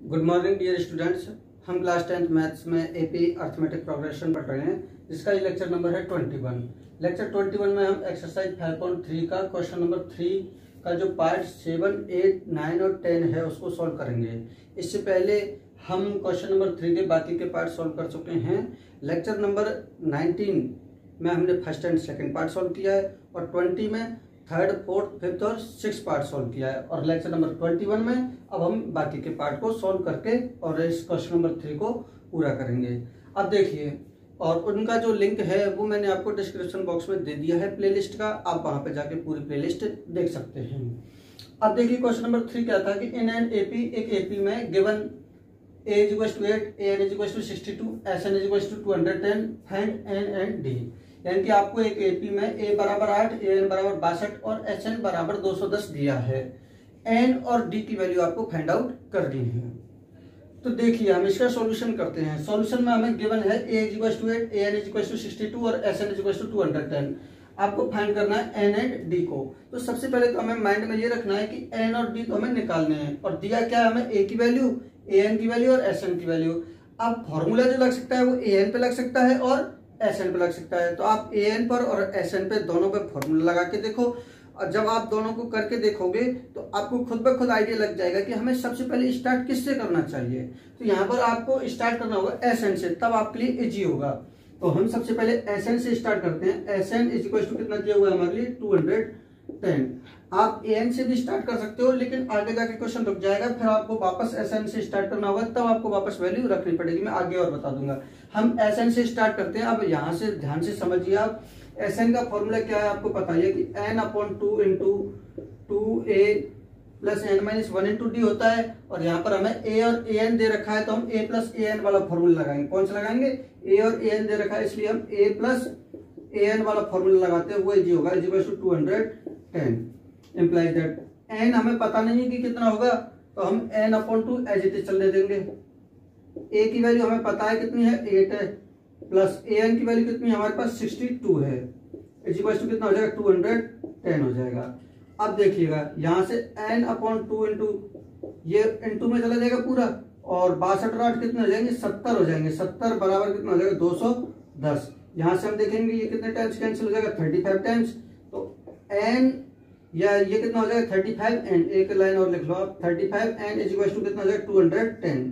Good morning dear students. हम class 10th maths में AP arithmetic progression पढ़ रहे हैं, जिसका ये लेक्चर नंबर है 21। लेक्चर 21 में हम एक्सरसाइज 5.3 का क्वेश्चन नंबर 3 का जो पार्ट 7, 8, 9 और 10 है उसको सॉल्व करेंगे। इससे पहले हम क्वेश्चन नंबर 3 के बाकी के पार्ट सॉल्व कर चुके हैं। लेक्चर नंबर 19 में हमने first and second part solve किया है और 20 में थर्ड, फोर्थ, फिफ्थ और सिक्स पार्ट सॉल्व किया है। और लेक्चर नंबर 21 में अब हम बाकी के पार्ट को सॉल्व करके और इस क्वेश्चन नंबर 3 को पूरा करेंगे। अब देखिए, और उनका जो लिंक है वो मैंने आपको डिस्क्रिप्शन बॉक्स में दे दिया है प्लेलिस्ट का, आप वहां पे जाके पूरी प्लेलिस्ट देख सकते हैं। अब देखिए क्वेश्चन नंबर 3 क्या था कि इन एन एपी, एक एपी में given a = 8, an = 62, sn = 210, find n and d। यानी कि आपको एक एपी में a बराबर 8, an बराबर 62 और sn बराबर 210 दिया है। n और d की वैल्यू आपको फाइंड आउट करनी है। तो देखिए हम इसका सॉल्यूशन करते हैं। सॉल्यूशन में हमें गिवन है a = 8, an = 62 और sn = 210। आपको फाइंड करना है n एंड d को। तो सबसे पहले तो हमें माइंड में ये रखना है कि n और d तो हमें निकालने हैं, और दिया क्या है हमें, a की वैल्यू, an की वैल्यू और sn की वैल्यू। अब फॉर्मूला जो लग सकता है वो an पे लग सकता है और sn पे लग सकता है। तो आप an पर और sn पे दोनों पे फॉर्मूला लगा के देखो, और जब आप दोनों को करके देखोगे तो आपको खुद ब खुद आइडिया लग जाएगा कि हमें सबसे पहले स्टार्ट किससे करना चाहिए। तो यहाँ पर आपको स्टार्ट करना होगा sn से, तब आपके लिए इजी होगा। तो हम सबसे पहले sn से स्टार्ट करते हैं। sn = कितना दिया हुआ है हमारे लिए, 210। आप an से भी स्टार्ट कर सकते हो, लेकिन आगे जाके क्वेश्चन रुक जाएगा, फिर आपको वापस sn से स्टार्ट करना होगा, तब आपको वापस वैल्यू रखनी पड़ेगी। मैं आगे और बता दूंगा। हम sn से स्टार्ट करते हैं। अब यहाँ से ध्यान से समझिए, आप sn का फॉर्मूला क्या है आपको पता है कि n/2 × 2a + n - 1 × d होता है। और यहाँ पर हमें a और an दे रखा है, तो हम a + an वाला फॉर्मूला लगाएंगे। कौन सा लगाएंगे, a और an दे रखा है, इसलिए हम a + an वाला फॉर्मूला लगाते हैं, वो इजी होगा, = 210। इम्प्लाइज दैट n हमें पता नहीं है कि कितना होगा, तो हम n/2 एज इट इज चलने देंगे। a की वैल्यू हमें पता है कितनी है, 8 है, प्लस an की वैल्यू कितनी है हमारे पास, 62 है, कितना हो जाएगा, 210 हो जाएगा। अब देखिएगा यहाँ से n/2 ये इंटू में चला जाएगा पूरा, और 62 और 8 कितने हो जाएंगे, 70 हो जाएंगे। 70 बराबर कितना हो जाएगा, 210। यहाँ से हम देखेंगे ये कितने टाइम्स कैंसिल हो जाएगा, 35 टाइम्स। तो n या ये कितना हो जाएगा, 35n। एक लाइन और लिख लो आप, 35n = कितना हो जाएगा, 210।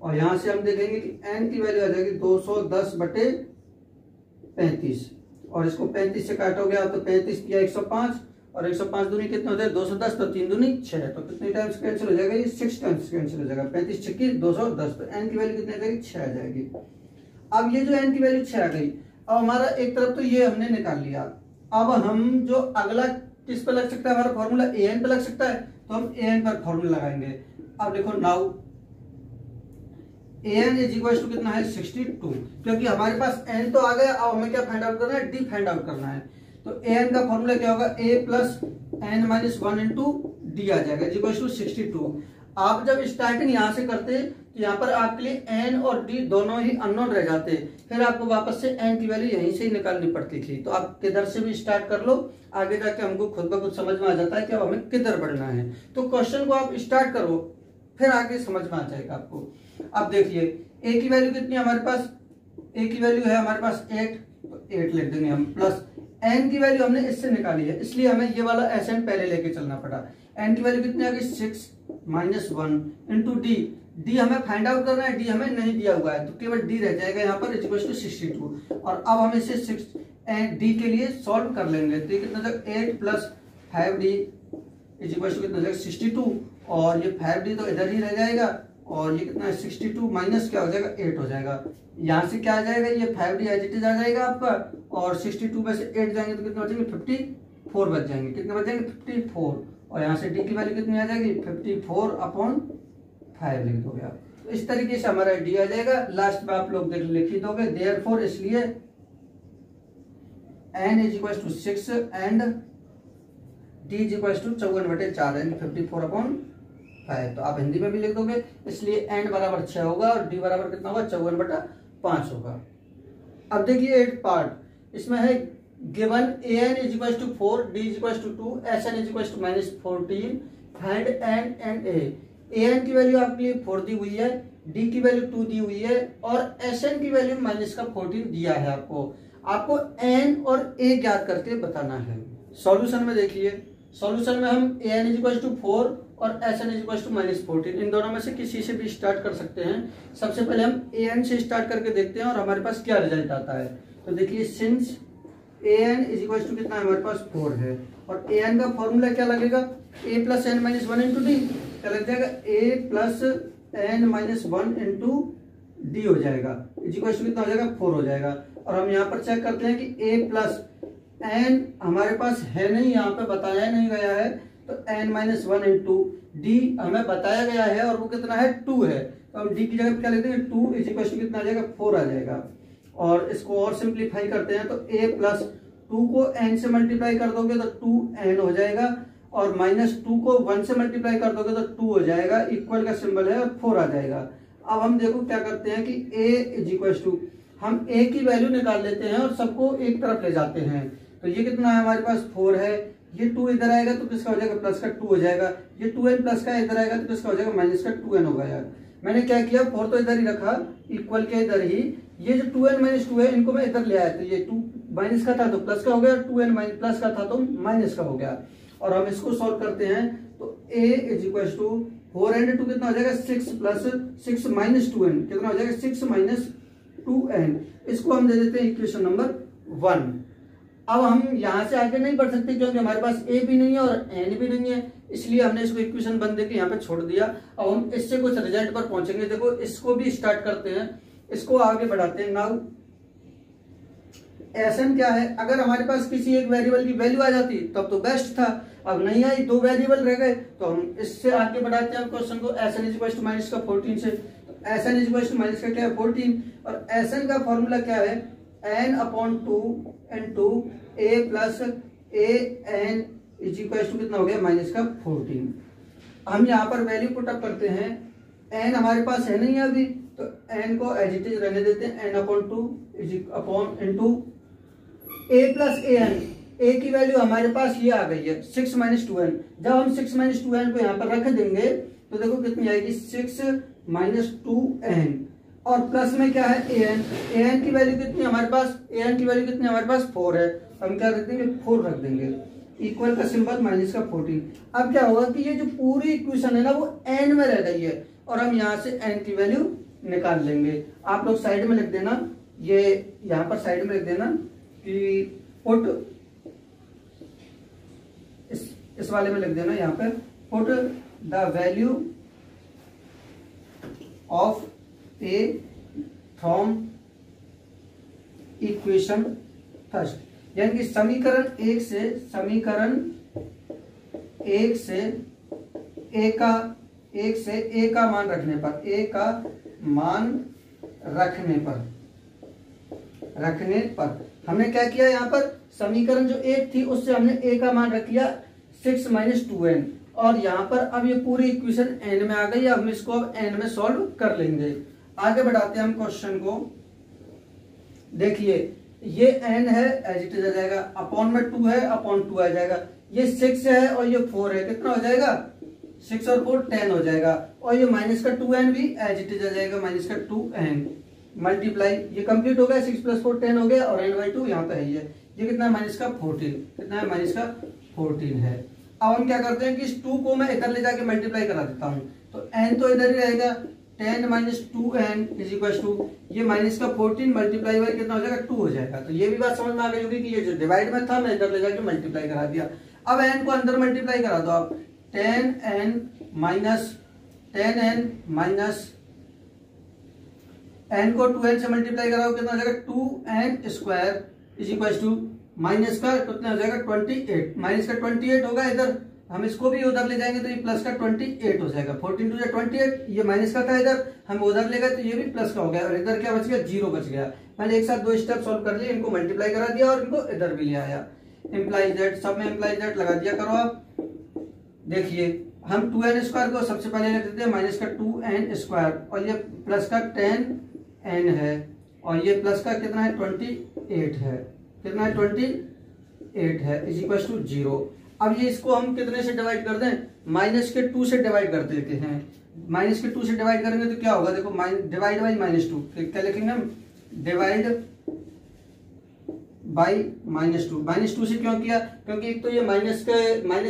और यहाँ से हम देखेंगे कि n की वैल्यू आ जाएगी 210/35, और इसको 35 से काटोगे आप तो 35 या 105, और 105 दूनी कितना हो जाएगा, 210, तो 3 दूनी 6, तो कितने टाइम्स कैंसिल हो जाएगा, ये 6 टाइम्स कैंसिल हो जाएगा। 35 × 6 = 210, तो n की वैल्यू कितनी आ जाएगी, 6 आ जाएगी। अब ये जो n की वैल्यू 6 आ गई, अब हमारा एक तरफ तो ये हमने निकाल लिया। अब हम जो अगला किस पे लग सकता है, हमारा फॉर्मूला an पे लग सकता है, तो हम an पर फॉर्मूला लगाएंगे। अब देखो नाउ an = कितना है, 62, क्योंकि हमारे पास n तो आ गया। अब हमें क्या फाइंड आउट करना है, d फाइंड आउट करना है। तो an का फॉर्मूला क्या होगा, a + n - 1 × d आ जाएगा, = 62। आप जब स्टार्टिंग यहाँ से करते तो यहाँ पर आपके लिए n और d दोनों ही अननोन रह जाते, फिर आपको वापस से n की वैल्यू यहीं से ही निकालनी पड़ती थी। तो आप किधर से भी स्टार्ट कर लो, आगे जाके हमको खुद ब खुद समझ में आ जाता है कि अब हमें किधर बढ़ना है। तो क्वेश्चन को आप स्टार्ट करो, फिर आगे समझ में आ जाएगा आपको। अब देखिए a की वैल्यू कितनी है हमारे पास, a की वैल्यू है हमारे पास 8, तो 8 लिख देंगे हम, प्लस n की वैल्यू हमने इससे निकाली है, इसलिए हमें ये वाला sn पहले लेके चलना पड़ा। n की वैल्यू कितनी आ गई, 6 - 1 × d। d हमें फाइंड आउट करना है, d हमें नहीं दिया हुआ है, तो केवल d रह जाएगा यहाँ पर, = 62। और अब हम इसे d के लिए सॉल्व कर लेंगे। तो ये कितना जाएगा, 8 + 5d = कितना जाएगा, 62, और ये 5d तो इधर ही रह जाएगा, और ये कितना है, 62 माइनस क्या हो जाएगा, 8 हो जाएगा। यहाँ से क्या आ जाएगा, ये 5d एज इट इज आ जाएगा आपका, और 62 में से 8 जाएंगे तो कितने बचेंगे, 54 बच जाएंगे। कितने बच जाएंगे, 54। और यहाँ से d की वैल्यू कितनी आ जाएगी, 54/5 लिख दोगे आप। तो इस तरीके से हमारा d आ जाएगा। लास्ट में आप लोग लिख ही दोगे, देयरफॉर, इसलिए n = 6 एंड d = 54/4 यानी 54/5। तो आप हिंदी में भी लिख दोगे, इसलिए n बराबर 6 होगा और d बराबर कितना होगा, 54/5 होगा। अब देखिए 8 पार्ट, इसमें है given an = 4, d = 2, sn = -14, find n and a। A n की वैल्यू आपके लिए 4 दी हुई है, डी की वैल्यू 2 दी हुई है और एस एन की वैल्यू माइनस का 14 दिया है। आपको एन और ए ज्ञात करके बताना है। सॉल्यूशन में देखिए, सॉल्यूशन में हम a n is equal to 4 और s n is equal to -14, इन दोनों में से किसी से भी स्टार्ट कर सकते हैं। सबसे पहले हम ए एन से स्टार्ट करके देखते हैं और हमारे पास क्या रिजल्ट आता है। तो देखिए, since a n is equal to कितना है हमारे पास 4 है और ए एन का फॉर्मूला क्या लगेगा, A plus N minus 1 into D, क्या लग जाएगा A plus N minus 1 into D हो जाएगा, इज इक्वल टू कितना हो जाएगा 4 हो जाएगा। और हम यहाँ पर चेक करते हैं कि ए प्लस एन हमारे पास है नहीं, यहाँ पे बताया नहीं गया है, तो एन माइनस 1 इंटू डी हमें बताया गया है और वो कितना है 2 है, तो हम डी की जगह क्या लेते हैं 2 इज इक्वल टू कितना आ जाएगा 4 आ जाएगा। और इसको और सिंप्लीफाई करते हैं तो a प्लस 2 को n से मल्टीप्लाई कर दोगे तो 2n हो जाएगा और -2 को 1 से मल्टीप्लाई कर दोगे तो 2 हो जाएगा, इक्वल का सिंबल है और 4 आ जाएगा। अब हम देखो क्या करते हैं कि a इज इक्वल टू हम a की वैल्यू निकाल लेते हैं और सबको एक तरफ ले जाते हैं। तो ये कितना है हमारे पास 4 है, ये 2 इधर आएगा तो किसका हो जाएगा प्लस का 2 हो जाएगा, ये 2n प्लस का इधर आएगा तो किसका हो जाएगा माइनस का 2n होगा। यार मैंने क्या किया, 4 तो इधर ही रखा इक्वल के इधर ही, ये जो 2n माइनस 2 है इनको मैं इधर ले आया, तो ये 2 माइनस का था तो प्लस का हो गया, 2n प्लस का था तो माइनस का हो गया। और हम इसको सॉल्व करते हैं तो a is equal to 4 and 2 कितना हो जाएगा 6 प्लस 6 माइनस 2n कितना हो जाएगा 6 माइनस 2n, इसको हम दे देते हैं इक्वेशन नंबर 1। अब हम यहाँ से आगे नहीं बढ़ सकते क्योंकि हमारे पास a भी नहीं है और n भी नहीं है, इसलिए हमने इसको इक्वेशन 1 देके यहाँ पे छोड़ दिया। अब हम इससे कुछ रिजल्ट पर पहुंचेंगे। देखो इसको भी स्टार्ट करते हैं, इसको आगे बढ़ाते हैं। नाउ एसएन क्या है, अगर हमारे पास किसी एक वेरिएबल की वैल्यू आ जाती तब तो बेस्ट था, अब नहीं आई, 2 वेरिएबल रह गए, तो हम इससे आगे बढ़ाते हैं क्वेश्चन को। S n is equal to minus का 14 से, s n is equal to minus का क्या है 14 और एसएन का फॉर्मूला क्या है n/2 into a plus a n is equal to कितना हो गया माइनस का 14। हम यहाँ पर वैल्यू पुट अप करते हैं, n हमारे पास है नहीं है अभी, तो n को एज इट इज रहने देते हैं, n/2 into a plus a n, a की वैल्यू हमारे पास ये आ गई है 6 माइनस 2n। जब हम 6 माइनस 2n को यहाँ पर रख देंगे तो देखो कितनी आएगी 6 माइनस 2n और प्लस में क्या है an की वैल्यू कितनी हमारे पास, an की वैल्यू कितनी हमारे पास 4 है, हम क्या रख देंगे 4 रख देंगे, इक्वल का सिंबल माइनस का 14। अब क्या होगा कि ये जो पूरी इक्वेशन है ना वो n में रह गई है और हम यहाँ से n की वैल्यू निकाल लेंगे। आप लोग साइड में लिख देना, ये यहाँ पर साइड में लिख देना कि पुट, इस वाले में लिख देना यहाँ पे put the value of A from equation first, यानी कि समीकरण 1 से a का मान रखने पर, a का मान रखने पर हमने क्या किया, यहाँ पर समीकरण जो 1 थी उससे हमने a का मान रख लिया 6 माइनस 2n और यहाँ पर अब ये पूरी इक्वेशन n में आ गई। अब हम इसको अब n में सॉल्व कर लेंगे। आगे बढ़ाते हैं हम क्वेश्चन को। देखिए ये n है एज इट इज आ जाएगा, अपॉन में 2 है अपॉन 2 आ जाएगा, ये 6 है और ये 4 है, कितना हो जाएगा 6 और 4 10 हो जाएगा और ये माइनस का 2n भी एज इट इज आ जाएगा, माइनस का 2n मल्टीप्लाई, ये कंप्लीट हो गया, 6 प्लस 4 10 हो गया और n/2 यहाँ पे है, ये कितना है माइनस का 14, कितना है माइनस का 14 है। अब हम क्या करते हैं कि इस 2 को मैं इधर ले जाके मल्टीप्लाई करा देता हूँ, तो n तो इधर ही रहेगा, 10 minus 2n is equal to ये माइनस का 14 मल्टीप्लाई बाय कितना हो जाएगा 2 हो जाएगा। तो ये भी बात समझ में आ गई होगी कि ये जो डिवाइड में था मैं इधर ले जाके मल्टीप्लाई करा दिया। अब n को अंदर मल्टीप्लाई करा दो आप, 10n माइनस n को 2n से मल्टीप्लाई कराओ कितना हो जाएगा 2n square is equal to minus का कितना हो जाएगा 28, माइनस का 28 होगा, इधर हम इसको भी उधर ले जाएंगे तो ये प्लस का 28 हो जाएगा, 14 टू 28, ये माइनस का था इधर हम उधर ले गए तो ये भी प्लस का हो गया और इधर क्या बच गया 0 बच गया। मैंने एक साथ 2 स्टेप सॉल्व कर लिए, इनको मल्टीप्लाई करा दिया और इनको इधर भी ले आया, इम्प्लाइज दैट, सब में इम्प्लाइज दैट लगा दिया करो आप। देखिए हम 2n स्क्वायर को सबसे पहले लिख देते हैं माइनस का 2n स्क्वायर और ये प्लस का 10n है और ये प्लस का कितना है 28 है, कितना है 28 है इज इक्वल टू 0। अब ये इसको हम कितने से डिवाइड कर दें, माइनस के 2 से डिवाइड कर देते हैं, माइनस के 2 से डिवाइड करेंगे तो क्या होगा, देखो डिवाइड बाई -2, क्या लिखेंगे हम, डिवाइड बाई -2 से क्यों किया, क्योंकि एक तो ये माइनस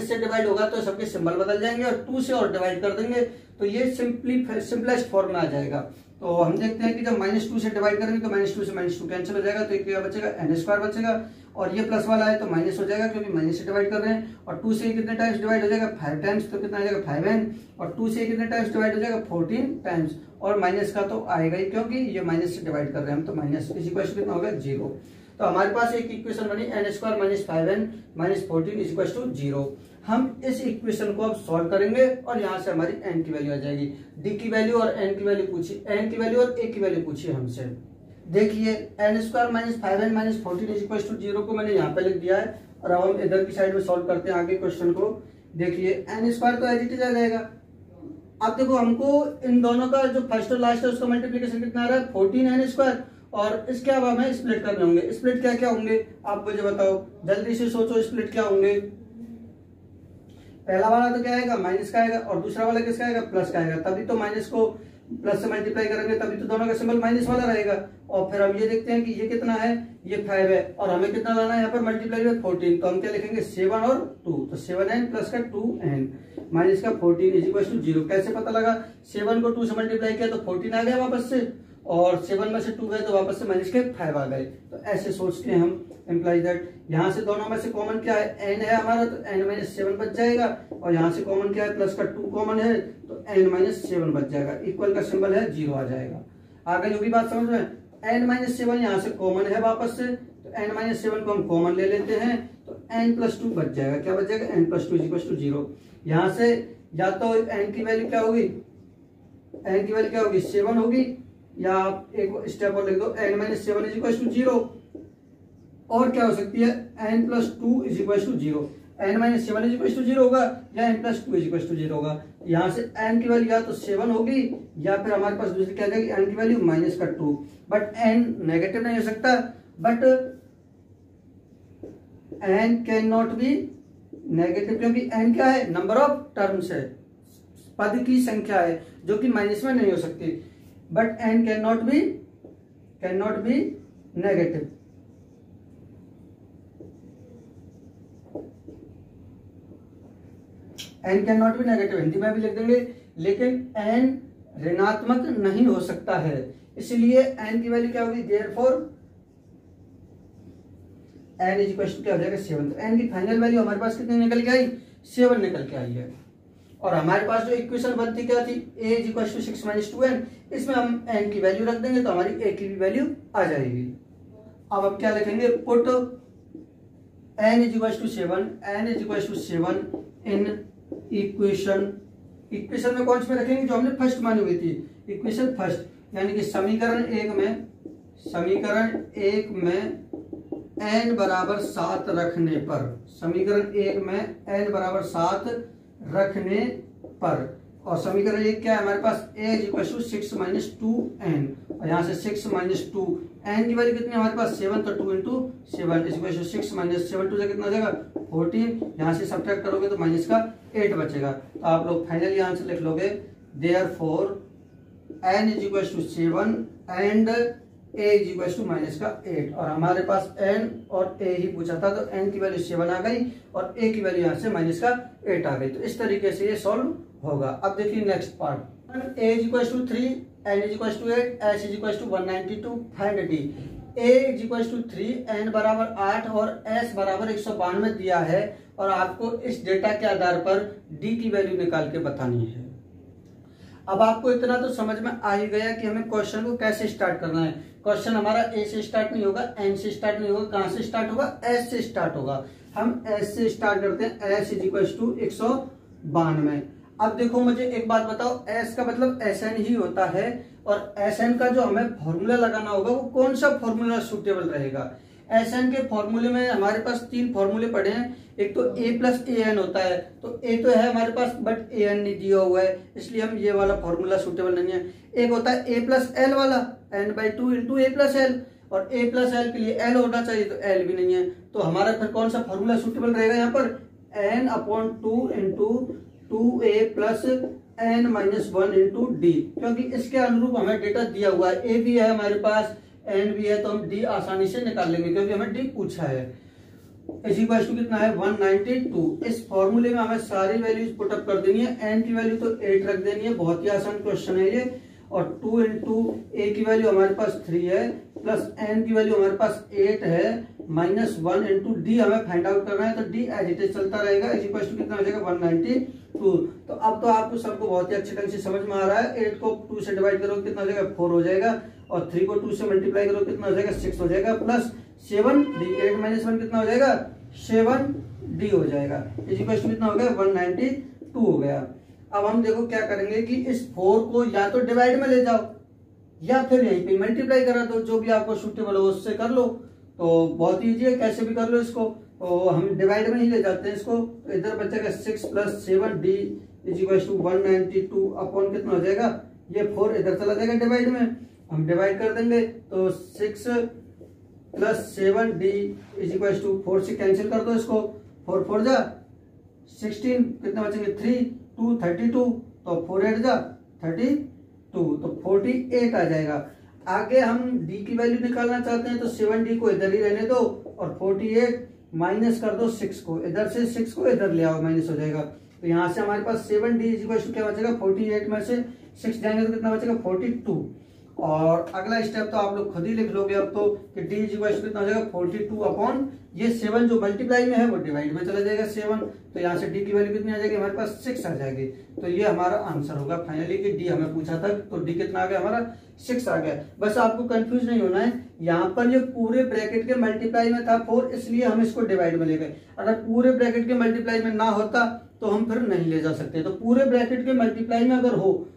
से डिवाइड होगा तो सबके सिंबल बदल जाएंगे, और 2 से और डिवाइड कर देंगे तो ये सिंपलेस्ट फॉर्म में आ जाएगा। तो हम देखते हैं कि जब -2 से डिवाइड करेंगे तो -2 से -2 कैंसिल हो जाएगा, तो एक क्या बचेगा, n² बचेगा, और ये प्लस वाला है तो माइनस हो जाएगा क्योंकि माइनस से डिवाइड कर रहे हैं, और 2 से कितने टाइम्स डिवाइड हो जाएगा, 5 टाइम्स, तो कितना आ जाएगा 5n, और 2 से कितने टाइम्स डिवाइड हो जाएगा, 14 टाइम्स, और माइनस का तो आएगा ही क्योंकि ये माइनस से डिवाइड कर रहे हैं हम, तो माइनस इस इक्वेशन कितना होगा 0। तो हमारे पास एक इक्वेशन बनी n² - 5n - 14 = 0। हम इस इक्वेशन को अब सॉल्व करेंगे और यहाँ से हमारी n की वैल्यू आ जाएगी। d की वैल्यू और n की वैल्यू पूछी, n की वैल्यू और a की वैल्यू पूछी हमसे। देखिए n² - 5n - 14 = 0 को मैंने यहाँ पे लिख दिया है, और अब हम इधर की साइड में सॉल्व करते हैं आगे क्वेश्चन को। देखिए n² तो एज इट इज आ जाएगा। अब देखो हमको इन दोनों का जो फर्स्ट और लास्ट है उसका मल्टीप्लीकेशन कितना आ रहा है, 14n², और इसके अब हमें स्प्लिट करने होंगे। स्प्लिट क्या क्या होंगे आप मुझे बताओ, जल्दी से सोचो, स्प्लिट क्या होंगे। पहला वाला तो क्या आएगा, माइनस का आएगा, और दूसरा वाला किसका आएगा, प्लस का आएगा। तभी तो माइनस को प्लस से मल्टीप्लाई करेंगे तभी तो दोनों का सिंबल माइनस वाला रहेगा। और फिर हम ये देखते हैं कि ये कितना है, ये 5 है, और हमें कितना लाना है यहाँ पर, मल्टीप्लाई में 14, तो हम क्या लिखेंगे 7 और 2, तो 7n प्लस का 2n माइनस का 14 = 0। कैसे पता लगा, 7 को 2 से मल्टीप्लाई किया तो 14 आ गया वापस से, और 7 में से 2 गए तो वापस से माइनस के 5 आ गए। तो ऐसे सोचते हैं हम, इम्प्लाई दैट यहाँ से दोनों में से कॉमन क्या है, n है हमारा, तो n - 7 बच जाएगा, और यहाँ से कॉमन क्या है, प्लस का 2 कॉमन है तो n - 7 बच जाएगा, इक्वल का सिंबल है 0 आ जाएगा। आगे जो भी बात समझ में, n - 7 यहाँ से कॉमन है वापस से, तो n - 7 को हम कॉमन ले लेते हैं, तो n + 2 बच जाएगा। क्या बच जाएगा, n + 2 = 0। यहाँ से या तो n की वैल्यू क्या होगी, n की वैल्यू क्या होगी, 7 होगी, या आप एक स्टेप और लिख दो, n - 7 = 0, और क्या हो सकती है, n + 2 = 0। n - 7 = 0 होगा, या n + 2 = 0 होगा। यहाँ से n की वैल्यू या तो 7 होगी, या फिर हमारे पास दूसरी क्या जाएगी, n की वैल्यू -2, बट n नेगेटिव नहीं हो सकता, but n can not be negative, क्योंकि n क्या है, नंबर ऑफ टर्म्स है, पद की संख्या है जो कि माइनस में नहीं हो सकती, but n can not be negative. n can not be negative Hindi में भी लिख देंगे, लेकिन n ऋणात्मक नहीं हो सकता है, इसलिए n की वैल्यू क्या होगी, देयरफॉर n = क्या हो जाएगा 7। तो n की फाइनल वैल्यू हमारे पास कितनी निकल के आई, 7 निकल के आई है। और हमारे पास जो इक्वेशन बनती क्या थी, a = 6 - 2n, इसमें हम n की वैल्यू रख देंगे तो हमारी a की भी वैल्यू आ जाएगी। अब हम क्या लिखेंगे, पुट n = 7 इन इक्वेशन में कौन सी में रखेंगे, जो हमने फर्स्ट मानी हुई थी, इक्वेशन फर्स्ट, यानी कि समीकरण एक में n = 7 रखने पर, समीकरण एक में n = 7 रखने पर, और समीकरण एक क्या है हमारे पास, a = 6 - 2n, और यहाँ से 6 - 2, n की वैल्यू कितनी हमारे पास 7, तो 2 × 7 = 6 - 7 2 से कितना आ जाएगा 14, यहाँ से सब्ट्रैक्ट करोगे तो माइनस का 8 बचेगा। तो आप लोग फाइनली आंसर लिख लोगे, देयरफॉर n = 7 एंड a = -8, और हमारे पास n और a ही पूछा था, तो n की वैल्यू 7 आ गई और a की वैल्यू यहाँ से -8 आ गई। तो इस तरीके से ये सॉल्व होगा। अब देखिए next part, a = 3, n = 8, s = 192, find d। a = 3, n = 8 और s = 192 दिया है, और आपको इस डेटा के आधार पर d की वैल्यू निकाल के बतानी है। अब आपको इतना तो समझ में आ ही गया कि हमें क्वेश्चन को कैसे स्टार्ट करना है। क्वेश्चन हमारा a से स्टार्ट नहीं होगा, n से स्टार्ट नहीं होगा, कहां से स्टार्ट होगा, s से स्टार्ट होगा। हम s से स्टार्ट करते हैं, s = 192। अब देखो मुझे एक बात बताओ, s का मतलब Sn ही होता है, और Sn का जो हमें फॉर्मूला लगाना होगा वो कौन सा फॉर्मूला सूटेबल रहेगा। Sn के फॉर्मूले में हमारे पास 3 फॉर्मूले पड़े हैं, एक तो a + an होता है, तो a तो है हमारे पास बट an नहीं दिया हुआ है, इसलिए हम ये वाला फॉर्मूला सूटेबल नहीं है। एक होता है a + l वाला, n/2 × a + l, और a + l के लिए l होना चाहिए, तो l भी नहीं है। तो हमारा फिर कौन सा फॉर्मूला सूटेबल रहेगा यहाँ पर, n/2 × 2a + n-1 into D, क्योंकि इसके अनुरूप हमें डेटा दिया हुआ है, ए भी है हमारे पास, एन भी है, तो हम डी आसानी से निकाल लेंगे क्योंकि हमें डी पूछा है। इसी क्वेश्चन टू कितना है 192। इस फॉर्मूले में हमें सारी वैल्यूज पुटअप कर देनी है। एन की वैल्यू तो 8 रख देनी है, बहुत ही आसान क्वेश्चन है ये। और 2 इंटू ए की वैल्यू हमारे पास 3 है, प्लस एन की वैल्यू हमारे पास 8 है, -1 इंटू डी हमें फाइंड आउट करना है, तो डी एज इट इज चलता रहेगा। इसी क्वेश्चन कितना हो जाएगा 192। तो अब तो आपको सबको बहुत ही अच्छे ढंग से समझ में आ रहा है। 8 को 2 से डिवाइड करो कितना हो जाएगा 4 हो जाएगा, और 3 को 2 से मल्टीप्लाई करो कितना हो जाएगा 6 हो जाएगा, प्लस 7d, 8 - 1 कितना हो जाएगा 7d हो जाएगा। इसी क्वेश्चन कितना हो गया 192 हो गया। अब हम देखो क्या करेंगे कि इस 4 को या तो डिवाइड में ले जाओ या फिर यहीं पे मल्टीप्लाई करा दो, जो भी आपको सूटेबल हो उससे कर लो। तो बहुत ईजी है, कैसे भी कर लो इसको। तो हम डिवाइड में ही ले जाते हैं इसको, तो इधर बचेगा 6 + 7d = 192 अपॉन कितना हो जाएगा, ये 4 इधर चला जाएगा डिवाइड में, हम डिवाइड कर देंगे तो 6 + 7d = 4 से कैंसिल कर दो इसको, 4 4 जा 16, कितना बचेंगे 3 2 32, तो 4 8 जा 32, तो 48 आ जाएगा। आगे हम d की वैल्यू निकालना चाहते हैं तो 7d को इधर ही रहने दो, और 48 माइनस कर दो 6 को, इधर से 6 को इधर ले आओ, माइनस हो जाएगा। तो यहाँ से हमारे पास 7d = क्या बचेगा 48 में से 6 जाएंगे तो कितना बचेगा 42। और अगला स्टेप तो आप लोग खुद ही लिख लोगे अब तो, कि d कितना हो जाएगा 42 अपॉन ये 7 जो मल्टीप्लाई में है वो डिवाइड में चला जाएगा 7, तो यहाँ से d की वैल्यू कितनी आ जाएगी हमारे पास 6 आ जाएगी। तो ये हमारा आंसर होगा फाइनली, कि d हमें पूछा था तो d कितना आ गया हमारा 6 आ गया। बस आपको कंफ्यूज नहीं होना है, यहाँ पर ये पूरे ब्रैकेट के मल्टीप्लाई में था 4, इसलिए हम इसको डिवाइड में ले गए। अगर पूरे ब्रैकेट के मल्टीप्लाई में ना होता तो हम फिर नहीं ले जा सकते। तो पूरे ब्रैकेट के मल्टीप्लाई में अगर हो,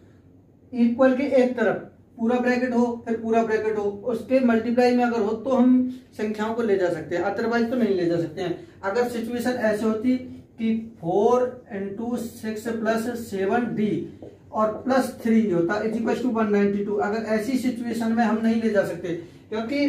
इक्वल के एक तरफ पूरा ब्रैकेट हो फिर पूरा ब्रैकेट हो, उसके मल्टीप्लाई में अगर हो तो हम संख्याओं को ले जा सकते हैं, अदरवाइज तो नहीं ले जा सकते हैं। अगर सिचुएशन ऐसे होती कि 4 × 6 + 7d और +3 होता = 192, अगर ऐसी सिचुएशन में हम नहीं ले जा सकते, क्योंकि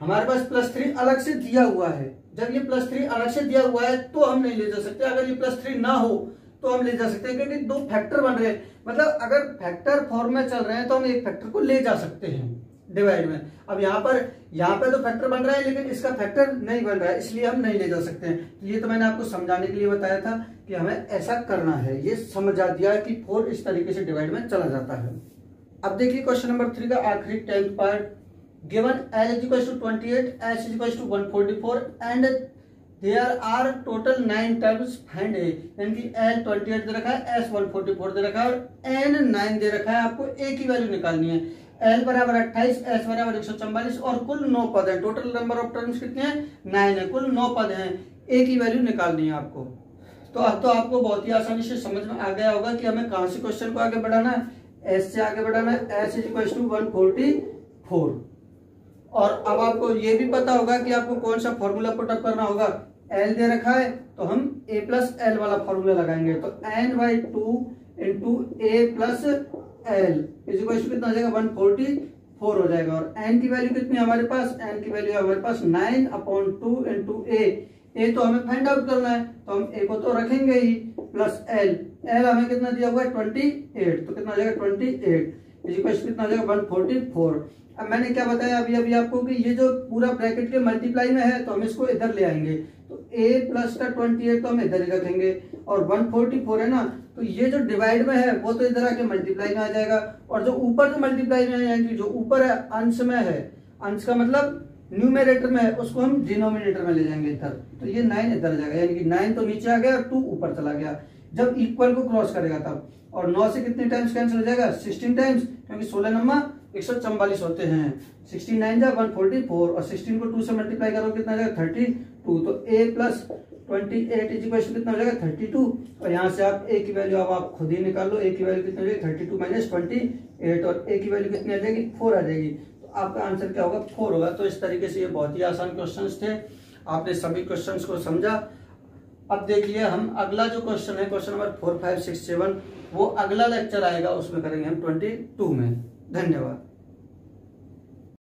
हमारे पास +3 अलग से दिया हुआ है। जब ये +3 अलग से दिया हुआ है तो हम नहीं ले जा सकते। अगर ये +3 ना हो तो हम ले जा सकते हैं, क्योंकि 2 फैक्टर बन रहे हैं। मतलब अगर फैक्टर फॉर्म में चल रहे हैं तो हम एक फैक्टर को ले जा सकते हैं डिवाइड में। अब यहाँ पे तो फैक्टर बन रहा है, लेकिन इसका फैक्टर नहीं बन रहा है, इसलिए हम नहीं ले जा सकते हैं। तो ये तो मैंने आपको समझाने के लिए बताया था कि हमें ऐसा करना है। ये समझा दिया कि 4 इस तरीके से डिवाइड में चला जाता है। अब देखिए क्वेश्चन नंबर 3 का आखिरी 10th part. Given l = 28, s = 144 and there are total 9 terms find A, यानी कि l 28 दे रखा है, s 144 दे रखा है और n 9 दे रखा है। आपको a की वैल्यू निकालनी है। l = 28, s = 144 और कुल 9 पद है। टोटल नंबर ऑफ टर्म्स कितने हैं 9 है, कुल 9 पद हैं। a की वैल्यू निकालनी है आपको। तो अब तो आपको बहुत ही आसानी से समझ में आ गया होगा कि हमें कहां से क्वेश्चन को आगे बढ़ाना है, s से आगे बढ़ाना है। s = 144 और अब आपको ये भी पता होगा कि आपको कौन सा फॉर्मूला पुटअप करना होगा। l दे रखा है तो हम a + l वाला फॉर्मूला लगाएंगे, तो n/2 × a + l कितना हो जाएगा 144 हो जाएगा। और n की वैल्यू कितनी है हमारे पास, n की वैल्यू है हमारे पास 9/2 × a तो हमें फाइंड आउट करना है, तो हम a को तो रखेंगे ही, प्लस l हमें कितना दिया हुआ है 28, तो कितना हो जाएगा 28 कितना हो जाएगा 144। अब मैंने क्या बताया अभी आपको कि ये जो पूरा ब्रैकेट के मल्टीप्लाई में है तो हम इसको इधर ले आएंगे, तो a + का 28 तो हम इधर ही रखेंगे, और 144 है ना, तो ये जो डिवाइड में है वो तो इधर आके मल्टीप्लाई में आ जाएगा, और जो ऊपर जो मल्टीप्लाई में है यानी कि जो ऊपर है अंश में है, अंश का मतलब न्यूमेरेटर में है, उसको हम डिनोमिनेटर में ले जाएंगे इधर, तो ये 9 इधर जाएगा, यानी कि 9 तो नीचे आ गया और 2 ऊपर चला गया जब इक्वल को क्रॉस करेगा तब। और 9 से कितने टाइम्स कैंसिल हो जाएगा 16 टाइम्स, क्योंकि 16 नंबर 144 होते हैं। 16 9 जा 144 और 16 को 2 से मल्टीप्लाई करो कितना आ जाएगा 32, तो a + 28 कितना हो जाएगा 32। और यहाँ से आप a की वैल्यू अब आप खुद ही निकाल लो, a की वैल्यू कितनी हो जाएगी 32 - 28 और a की वैल्यू कितनी आ जाएगी 4 आ जाएगी। तो आपका आंसर क्या होगा 4 होगा। तो इस तरीके से ये बहुत ही आसान क्वेश्चंस थे, आपने सभी क्वेश्चंस को समझा। अब देखिए हम अगला जो क्वेश्चन है क्वेश्चन नंबर 4 5 6 7 वो अगला लेक्चर आएगा, उसमें करेंगे हम 22 में। धन्यवाद।